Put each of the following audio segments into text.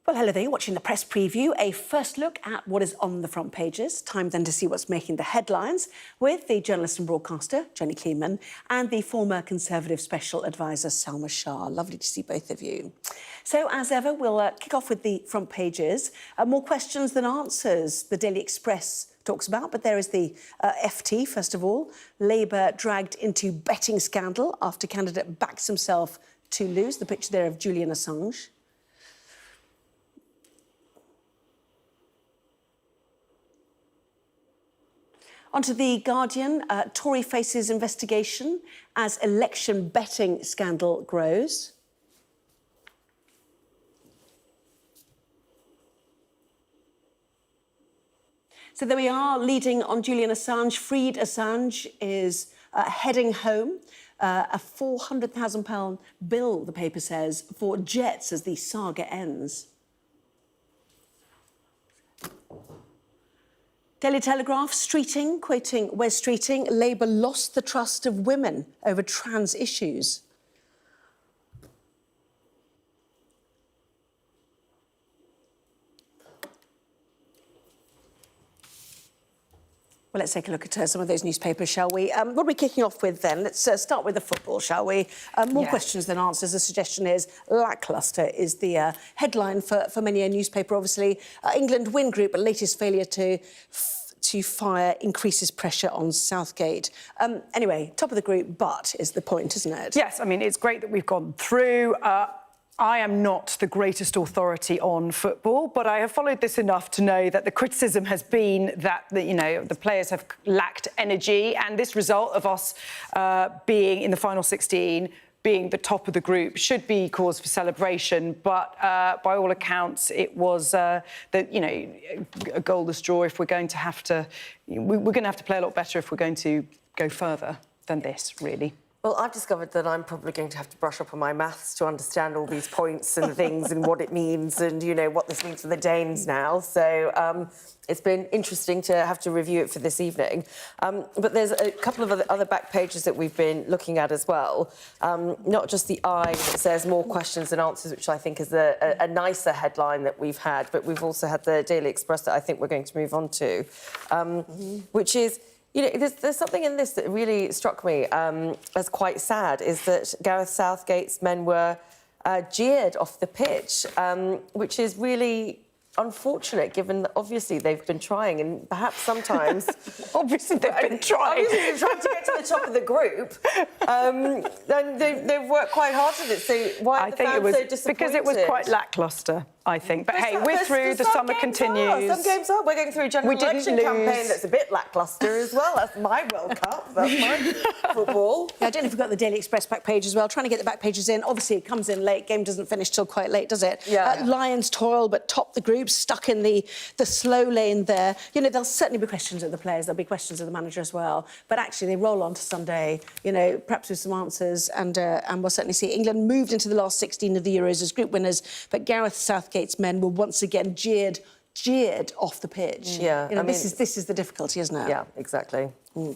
Well, hello there, you're watching the press preview, a first look at what is on the front pages. Time then to see what's making the headlines with the journalist and broadcaster, Jenny Kleeman, and the former Conservative Special Advisor, Salma Shah. Lovely to see both of you. So, as ever, we'll kick off with the front pages. More questions than answers, the Daily Express talks about, but there is the FT, first of all. Labour dragged into betting scandal after candidate backs himself to lose. The picture there of Julian Assange. Onto The Guardian, Tory faces investigation as election betting scandal grows. So there we are, leading on Julian Assange. Freed Assange is heading home. A £400,000 bill, the paper says, for jets as the saga ends. Daily Telegraph, Streeting, quoting Wes Streeting, Labour lost the trust of women over trans issues. Well, let's take a look at some of those newspapers, shall we? What are we kicking off with then? Let's start with the football, shall we? More questions than answers. The suggestion is lacklustre is the headline for many a newspaper, obviously. England win group, but latest failure to fire increases pressure on Southgate. Anyway, top of the group, but is the point, isn't it? Yes, I mean, it's great that we've gone through. I am not the greatest authority on football, but I have followed this enough to know that the criticism has been that the players have lacked energy, and this result of us being in the final 16, being the top of the group, should be cause for celebration. But by all accounts, it was a goalless draw. If we're going to have to, we're going to have to play a lot better if we're going to go further than this, really. Well, I've discovered that I'm probably going to have to brush up on my maths to understand all these points and things and what it means and, what this means for the Danes now. So it's been interesting to have to review it for this evening. But there's a couple of other back pages that we've been looking at as well. Not just the Eye that says more questions than answers, which I think is a nicer headline that we've had, but we've also had the Daily Express that I think we're going to move on to, which is... there's something in this that really struck me as quite sad, is that Gareth Southgate's men were jeered off the pitch, which is really unfortunate, given that obviously they've been trying, and perhaps sometimes... obviously they've been trying. Obviously they've tried to get to the top of the group, and they've worked quite hard at it, so why are the fans so disappointed? Because it was quite lacklustre, I think. But hey, we're through, the summer continues. Some games are. We're going through a general election campaign that's a bit lacklustre as well. That's my World Cup, that's my football. Yeah, I don't know if we've got the Daily Express back page as well. Trying to get the back pages in. Obviously, it comes in late. Game doesn't finish till quite late, does it? Yeah. Lions toil, but top the group, stuck in the slow lane there. There'll certainly be questions of the players. There'll be questions of the manager as well. But actually, they roll on to Sunday, perhaps with some answers. And we'll certainly see. England moved into the last 16 of the Euros as group winners, but Gareth Southgate's men were once again jeered off the pitch. Yeah, this is the difficulty, isn't it? Yeah, exactly. Do you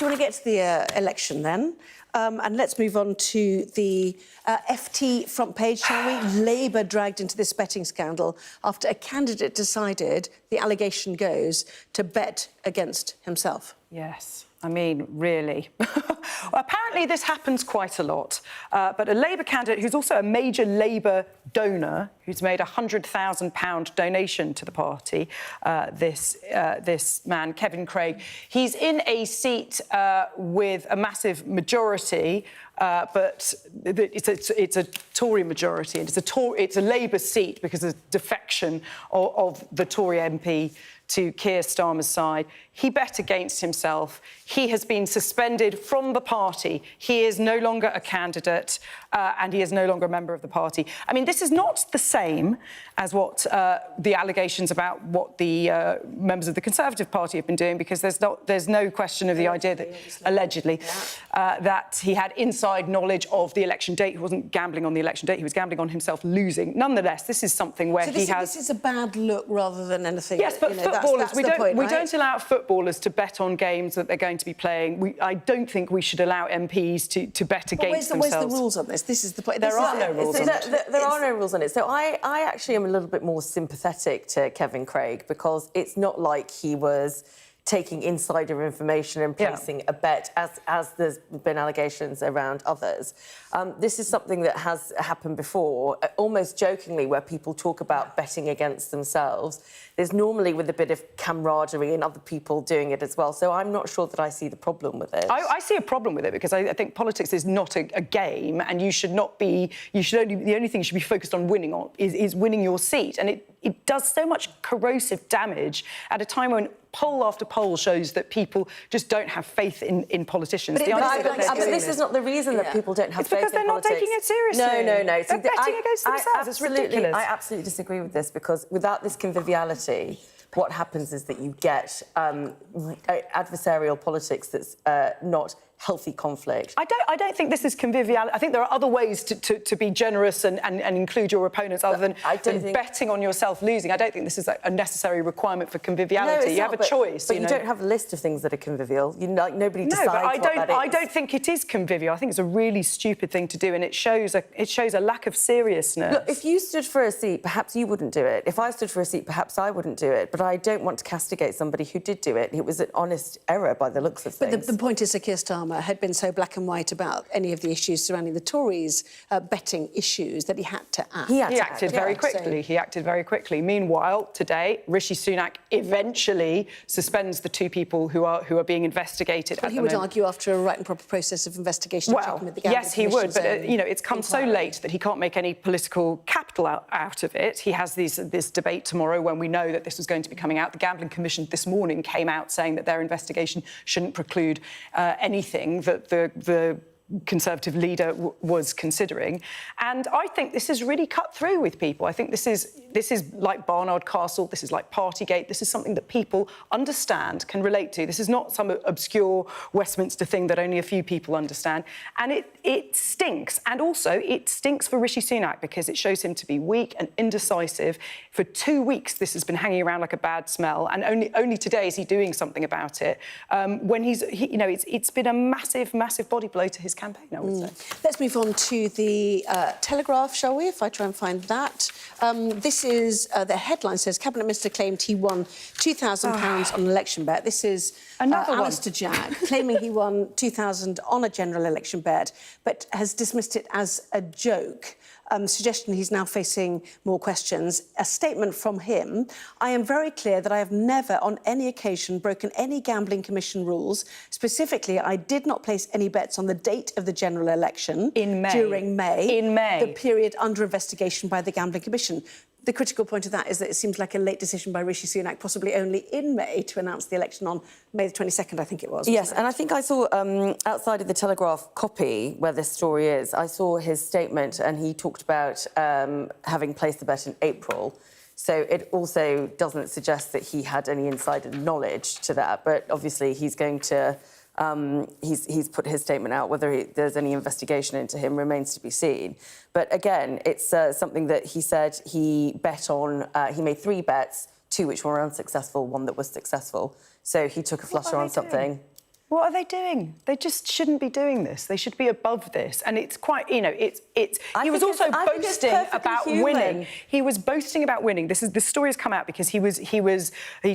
want to get to the election then? And let's move on to the FT front page, shall we? Labour dragged into this betting scandal after a candidate decided, the allegation goes, to bet against himself. Yes. I mean, really. Well, apparently this happens quite a lot. But a Labour candidate who's also a major Labour donor, who's made a £100,000 donation to the party, this man, Kevin Craig, he's in a seat with a massive majority, but it's a Tory majority, and it's a Labour seat because of defection of the Tory MP to Keir Starmer's side. He bet against himself. He has been suspended from the party. He is no longer a candidate and he is no longer a member of the party. I mean, this is not the same as what the allegations about what the members of the Conservative Party have been doing, because there's no question of the idea that, allegedly, that he had inside knowledge of the election date. He wasn't gambling on the election date, he was gambling on himself losing. Nonetheless, this is something where this is a bad look rather than anything. Yes, but footballers, we don't allow footballers footballers to bet on games that they're going to be playing. I don't think we should allow MPs to bet against themselves. Where's the rules on this? This is the point. There are no rules on it. There are no rules on it. So I actually am a little bit more sympathetic to Kevin Craig, because it's not like he was taking insider information and placing a bet, as there's been allegations around others. This is something that has happened before, almost jokingly, where people talk about betting against themselves. There's normally with a bit of camaraderie and other people doing it as well. So I'm not sure that I see the problem with it. I see a problem with it, because I think politics is not a game, and you should not be. The only thing you should be focused on winning is winning your seat, and it does so much corrosive damage at a time when poll after poll shows that people just don't have faith in politicians. But this is not the reason that people don't have faith in politics. It's because they're not taking it seriously. No. They're betting against themselves. It's ridiculous. I absolutely disagree with this, because without this conviviality, what happens is that you get adversarial politics that's not healthy conflict. I don't think this is conviviality. I think there are other ways to be generous and include your opponents other than betting on yourself losing. I don't think this is a necessary requirement for conviviality. No, you have a choice. But you don't have a list of things that are convivial. Nobody decides what that is. I don't think it is convivial. I think it's a really stupid thing to do, and it shows a lack of seriousness. Look, if you stood for a seat, perhaps you wouldn't do it. If I stood for a seat, perhaps I wouldn't do it. But I don't want to castigate somebody who did do it. It was an honest error by the looks of things. But the point is, Sir Keir Starmer had been so black and white about any of the issues surrounding the Tories' betting issues that he had to act. He acted very quickly. He acted very quickly. Meanwhile, today, Rishi Sunak eventually suspends the two people who are being investigated. Well, he would argue after a right and proper process of investigation. Well, yes, he would, but it's come so late that he can't make any political capital out of it. He has this debate tomorrow when we know that this was going to be coming out. The Gambling Commission this morning came out saying that their investigation shouldn't preclude anything that the Conservative leader was considering. And I think this is really cut through with people. I think this is like Barnard Castle, this is like Partygate, this is something that people understand, can relate to. This is not some obscure Westminster thing that only a few people understand. And it stinks. And also, it stinks for Rishi Sunak, because it shows him to be weak and indecisive. For 2 weeks, this has been hanging around like a bad smell, and only today is he doing something about it. When it's been a massive, massive body blow to his campaign, I would say. Let's move on to the Telegraph, shall we, if I try and find that. This is, the headline says, Cabinet Minister claimed he won £2,000 on an election bet. This is Alistair Jack claiming he won £2,000 on a general election bet, but has dismissed it as a joke. Suggestion he's now facing more questions. A statement from him: I am very clear that I have never on any occasion broken any Gambling Commission rules. Specifically, I did not place any bets on the date of the general election during May, the period under investigation by the Gambling Commission. The critical point of that is that it seems like a late decision by Rishi Sunak, possibly only in May, to announce the election on May the 22nd, I think it was. Yes, and I think I saw outside of the Telegraph copy where this story is, I saw his statement, and he talked about having placed the bet in April. So it also doesn't suggest that he had any insider knowledge to that, but obviously he's going to... he's put his statement out. Whether there's any investigation into him remains to be seen. But again, it's something that he said he bet on. He made 3 bets, 2 which were unsuccessful, 1 that was successful. So he took a flutter on something. What are they doing? They just shouldn't be doing this. They should be above this. And it's quite, he was also boasting about winning. He was boasting about winning. This story has come out because he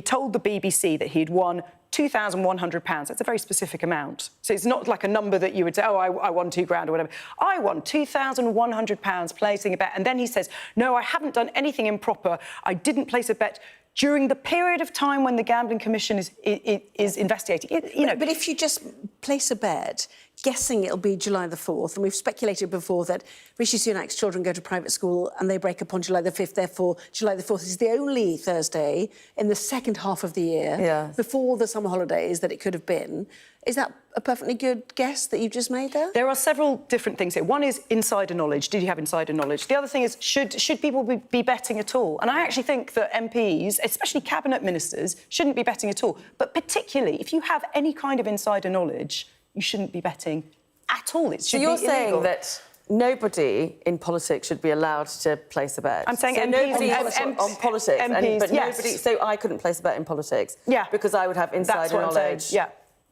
told the BBC that he'd won £2,100. That's a very specific amount. So it's not like a number that you would say, oh, I won £2,000 or whatever. I won £2,100 placing a bet. And then he says, no, I haven't done anything improper. I didn't place a bet during the period of time when the Gambling Commission is investigating. But if you just place a bet, guessing it'll be July the 4th, and we've speculated before that Rishi Sunak's children go to private school and they break up on July the 5th, therefore July the 4th is the only Thursday in the second half of the year, before the summer holidays, that it could have been. Is that a perfectly good guess that you've just made there? There are several different things here. One is insider knowledge. Did you have insider knowledge? The other thing is, should people be betting at all? And I actually think that MPs, especially cabinet ministers, shouldn't be betting at all. But particularly, if you have any kind of insider knowledge, you shouldn't be betting at all. It should be illegal. So you're saying that nobody in politics should be allowed to place a bet. I'm saying so MPs nobody on politics, MPs, but yes. nobody. So I couldn't place a bet in politics, Yeah, because I would have insider knowledge. Yeah.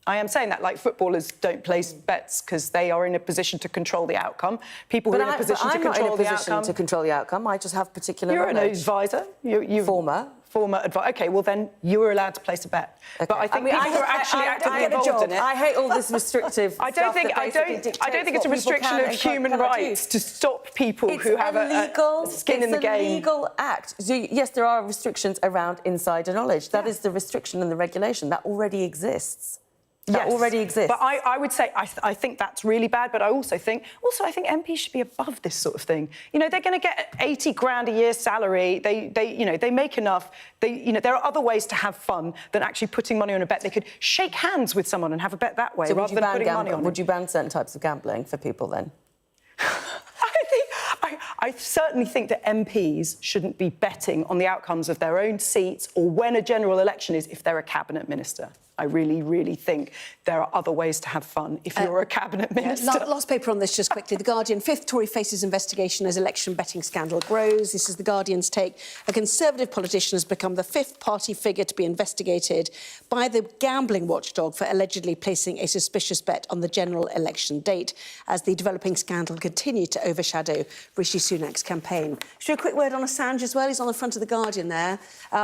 I am saying that, like, footballers don't place bets because they are in a position to control the outcome. People who are in a position to control the outcome... to control the outcome. I just have particular knowledge. You're an advisor. Former advisor. OK, well, then you were allowed to place a bet. Okay. But I think people who are actually actively involved in it... I hate all this restrictive I don't think it's a restriction of human rights to stop people who have a skin in the game. It's a legal act. So, yes, there are restrictions around insider knowledge. That is the restriction and the regulation. That already exists. That already exists. But I would say I think that's really bad. But I also think MPs should be above this sort of thing. You know, they're going to get 80 grand a year salary. They make enough. There are other ways to have fun than actually putting money on a bet. They could shake hands with someone and have a bet that way, rather than putting money on it. Would you ban certain types of gambling for people then? I certainly think that MPs shouldn't be betting on the outcomes of their own seats or when a general election is if they're a cabinet minister. I really, really think there are other ways to have fun if you're a cabinet minister. Last paper on this, just quickly. The Guardian, fifth Tory faces investigation as election betting scandal grows. This is the Guardian's take. A Conservative politician has become the fifth party figure to be investigated by the gambling watchdog for allegedly placing a suspicious bet on the general election date as the developing scandal continued to overshadow Rishi Sunak's campaign. Should we do a quick word on Assange as well? He's on the front of the Guardian there,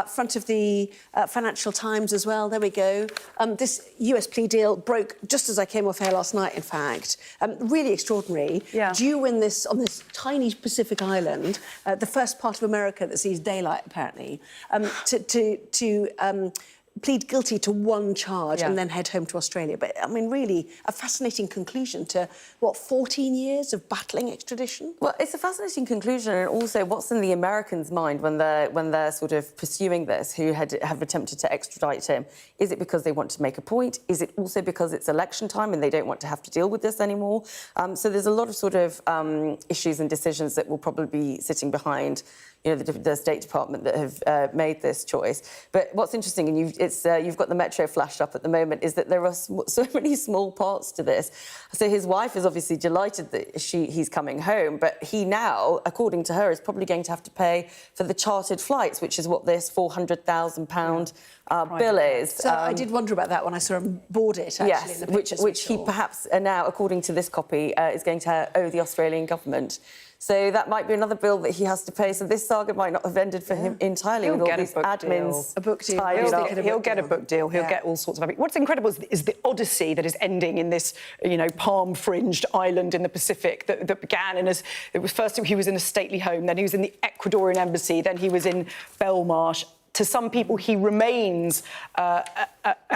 front of the Financial Times as well. There we go. This US plea deal broke just as I came off air last night, in fact. Really extraordinary. Yeah. Due in this, on this tiny Pacific island, the first part of America that sees daylight, apparently, to plead guilty to one charge and then head home to Australia. But, I mean, really, a fascinating conclusion to, 14 years of battling extradition? Well, it's a fascinating conclusion, and also what's in the Americans' mind when they're sort of pursuing this, who have attempted to extradite him. Is it because they want to make a point? Is it also because it's election time and they don't want to have to deal with this anymore? So there's a lot of sort of issues and decisions that will probably be sitting behind the State Department that have made this choice. But what's interesting, and you've got the Metro flashed up at the moment, is that there are so many small parts to this. So his wife is obviously delighted that he's coming home, but he now, according to her, is probably going to have to pay for the chartered flights, which is what this £400,000 bill is. So I did wonder about that when I saw him board it, actually. Yes, in the pictures which he perhaps now, according to this copy, is going to owe the Australian government. So that might be another bill that he has to pay. So this saga might not have ended for him entirely with all these admins. A book deal. He'll get a book deal. He'll get all sorts of... What's incredible is the odyssey that is ending in this, palm-fringed island in the Pacific that began in first he was in a stately home, then he was in the Ecuadorian embassy, then he was in Belmarsh. To some people, he remains a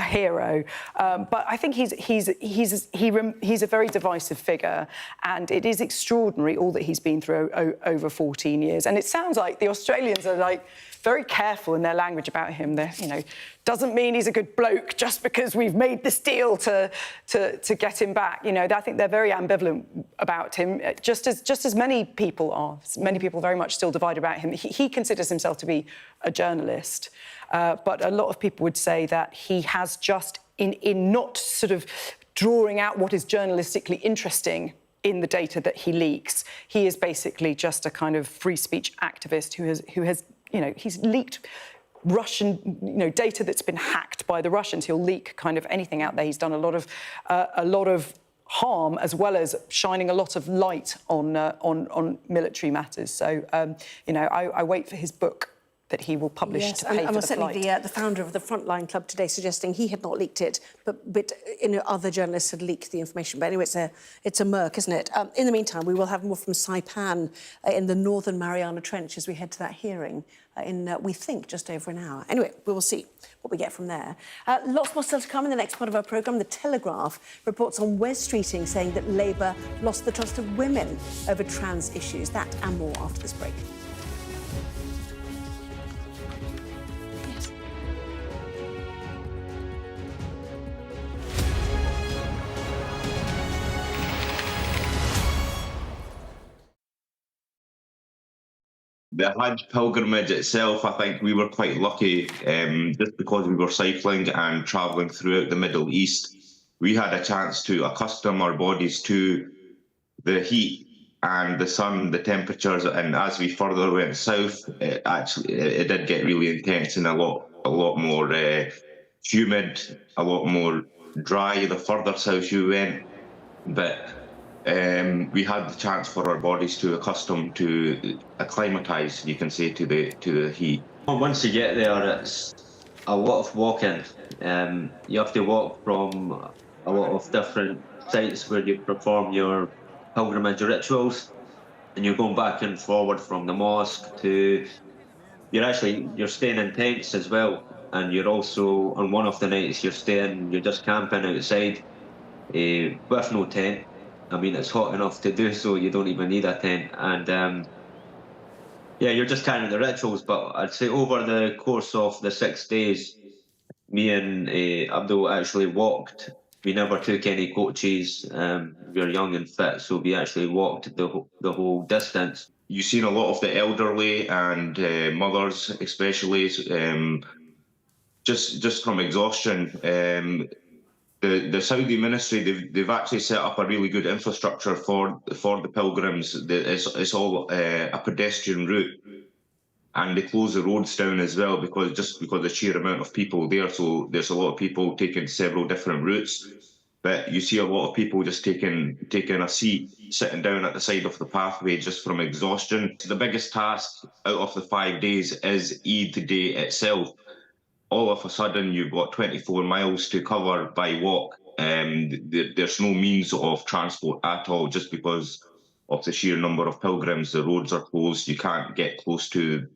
hero, but I think he's a very divisive figure, and it is extraordinary all that he's been through over 14 years. And it sounds like the Australians are very careful in their language about him. They're, doesn't mean he's a good bloke just because we've made this deal to get him back. I think they're very ambivalent about him, just as many people are. Many people very much still divided about him. He considers himself to be a journalist, but a lot of people would say that he has just, in not sort of drawing out what is journalistically interesting in the data that he leaks, he is basically just a kind of free speech activist who has he's leaked Russian, data that's been hacked by the Russians. He'll leak kind of anything out there. He's done a lot of harm, as well as shining a lot of light on military matters. So, I wait for his book that he will publish to pay for the flight. Certainly the founder of the Frontline Club today suggesting he had not leaked it, but other journalists had leaked the information. But anyway, it's a murk, isn't it? In the meantime, we will have more from Saipan in the Northern Mariana Trench as we head to that hearing in, we think, just over an hour. Anyway, we will see what we get from there. Lots more still to come in the next part of our programme. The Telegraph reports on Wes Streeting saying that Labour lost the trust of women over trans issues. That and more after this break. The Hajj pilgrimage itself, I think we were quite lucky, just because we were cycling and travelling throughout the Middle East. We had a chance to accustom our bodies to the heat and the sun, the temperatures, and as we further went south, it did get really intense and a lot more humid, a lot more dry the further south you went. But we had the chance for our bodies to acclimatise, you can say, to the heat. Well, once you get there, it's a lot of walking. You have to walk from a lot of different sites where you perform your pilgrimage rituals, and you're going back and forward from the mosque to. You're staying in tents as well, and you're also on one of the nights you're just camping outside, with no tent. I mean, it's hot enough to do so. You don't even need a tent, and yeah, you're just carrying the rituals. But I'd say over the course of the 6 days, me and Abdul actually walked. We never took any coaches. We were young and fit, so we actually walked the whole distance. You've seen a lot of the elderly and mothers, especially, just from exhaustion. The Saudi ministry, they've actually set up a really good infrastructure for the pilgrims. It's all a pedestrian route, and they close the roads down as well because the sheer amount of people there. So there's a lot of people taking several different routes. But you see a lot of people just taking a seat, sitting down at the side of the pathway just from exhaustion. The biggest task out of the 5 days is Eid day itself. All of a sudden, you've got 24 miles to cover by walk. There's no means of transport at all just because of the sheer number of pilgrims. The roads are closed. You can't get close to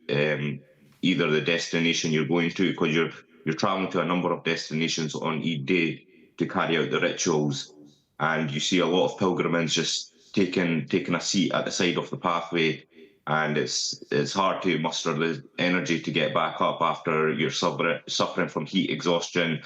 either the destination you're going to because you're traveling to a number of destinations on Eid day to carry out the rituals, and you see a lot of pilgrims just taking a seat at the side of the pathway, and it's hard to muster the energy to get back up after you're suffering from heat exhaustion.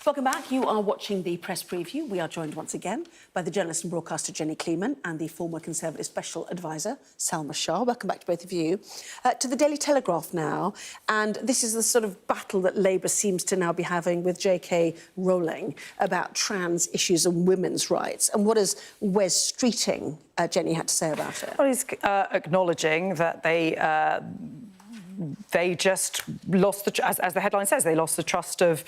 Welcome back. You are watching the press preview. We are joined once again by the journalist and broadcaster Jenny Kleeman and the former Conservative Special Advisor Salma Shah. Welcome back to both of you. To the Daily Telegraph now, and this is the sort of battle that Labour seems to now be having with J.K. Rowling about trans issues and women's rights. And what has Wes Streeting, Jenny, had to say about it? Well, he's acknowledging that they just lost as the headline says, they lost the trust of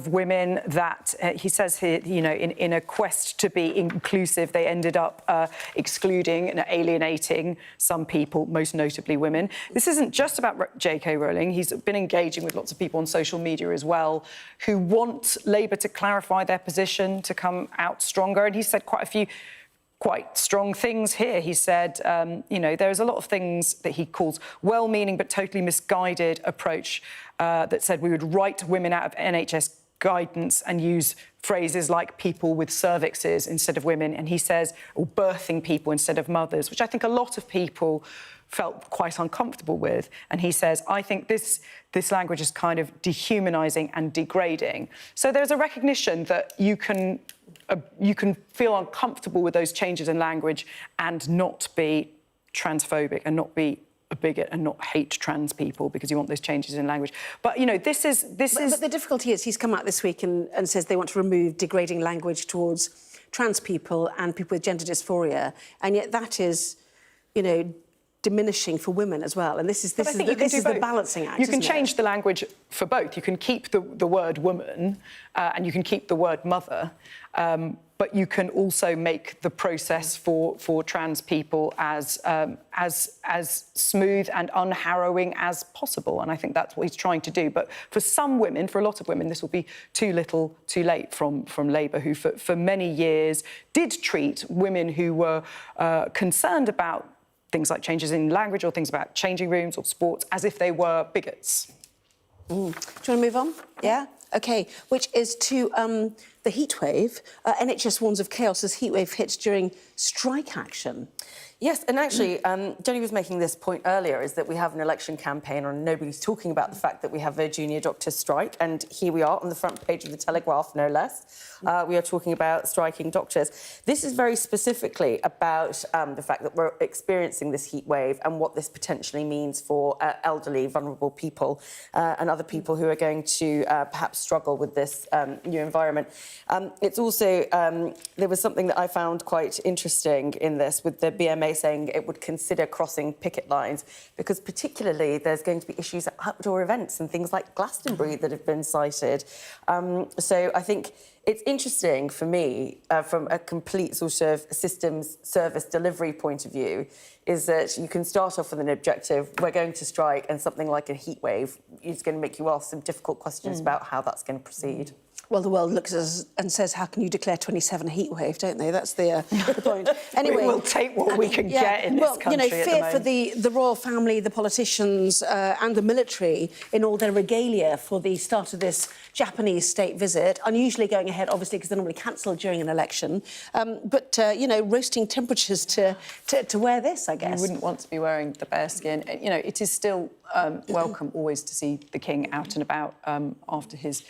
women. That he says here, you know, in a quest to be inclusive, they ended up excluding and alienating some people, most notably women. This isn't just about J.K. Rowling. He's been engaging with lots of people on social media as well, who want Labour to clarify their position, to come out stronger. And he said quite a few quite strong things here. He said, you know, there's a lot of things that he calls well-meaning but totally misguided approach that said we would write women out of NHS guidance and use phrases like people with cervixes instead of women. And he says, or birthing people instead of mothers, which I think a lot of people felt quite uncomfortable with. And he says, I think this language is kind of dehumanising and degrading. So there's a recognition that you can feel uncomfortable with those changes in language and not be transphobic and not be a bigot and not hate trans people because you want those changes in language. But, you know, this is... But the difficulty is he's come out this week and says they want to remove degrading language towards trans people and people with gender dysphoria, and yet that is, you know, diminishing for women as well. And this is the balancing act. You can isn't it? change the language for both. You can keep the word woman and you can keep the word mother. But you can also make the process for trans people as smooth and unharrowing as possible. And I think that's what he's trying to do. But for some women, for a lot of women, this will be too little, too late from Labour, who for many years did treat women who were concerned about things like changes in language or things about changing rooms or sports as if they were bigots. Do you want to move on? Yeah? OK, which is to the heatwave. NHS warns of chaos as heatwave hits during strike action. Yes, and actually, Jenny was making this point earlier, is that we have an election campaign and nobody's talking about the fact that we have a junior doctors' strike, and here we are on the front page of the Telegraph, no less. We are talking about striking doctors. This is very specifically about the fact that we're experiencing this heat wave and what this potentially means for elderly, vulnerable people and other people who are going to perhaps struggle with this new environment. It's also, there was something that I found quite interesting in this, with the BMA saying it would consider crossing picket lines, because particularly there's going to be issues at outdoor events and things like Glastonbury that have been cited. So I think it's interesting for me, from a complete sort of systems service delivery point of view, is that you can start off with an objective, we're going to strike, and something like a heat wave is going to make you ask some difficult questions about how that's going to proceed. Well, the world looks at us and says, how can you declare 27 a heatwave, don't they? That's the point. Anyway, we will take what we can get in this country. Well, you know, fear for the royal family, the politicians and the military in all their regalia for the start of this Japanese state visit, unusually going ahead, obviously, because they're normally cancelled during an election. But, you know, roasting temperatures to wear this, I guess. You wouldn't want to be wearing the bearskin. You know, it is still welcome always to see the King out and about after his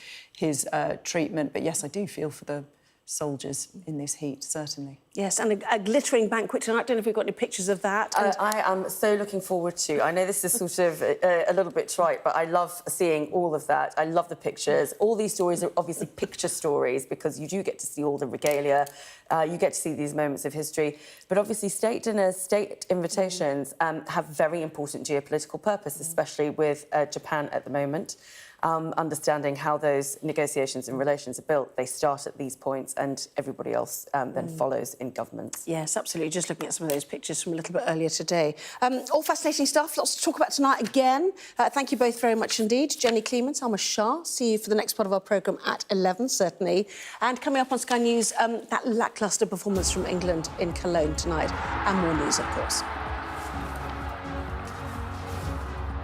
treatment. But yes, I do feel for the soldiers in this heat, certainly. Yes, and a glittering banquet tonight. I don't know if we've got any pictures of that. I am so looking forward to. I know this is sort of a little bit trite, but I love seeing all of that. I love the pictures. All these stories are obviously picture stories, because you do get to see all the regalia. You get to see these moments of history. But obviously state dinners, state invitations have very important geopolitical purpose, especially with Japan at the moment. Understanding how those negotiations and relations are built. They start at these points and everybody else then follows in governments. Yes, absolutely. Just looking at some of those pictures from a little bit earlier today. All fascinating stuff. Lots to talk about tonight again. Thank you both very much indeed. Jenny Cleeman, Salma Shah. See you for the next part of our programme at 11, certainly. And coming up on Sky News, that lacklustre performance from England in Cologne tonight. And more news, of course.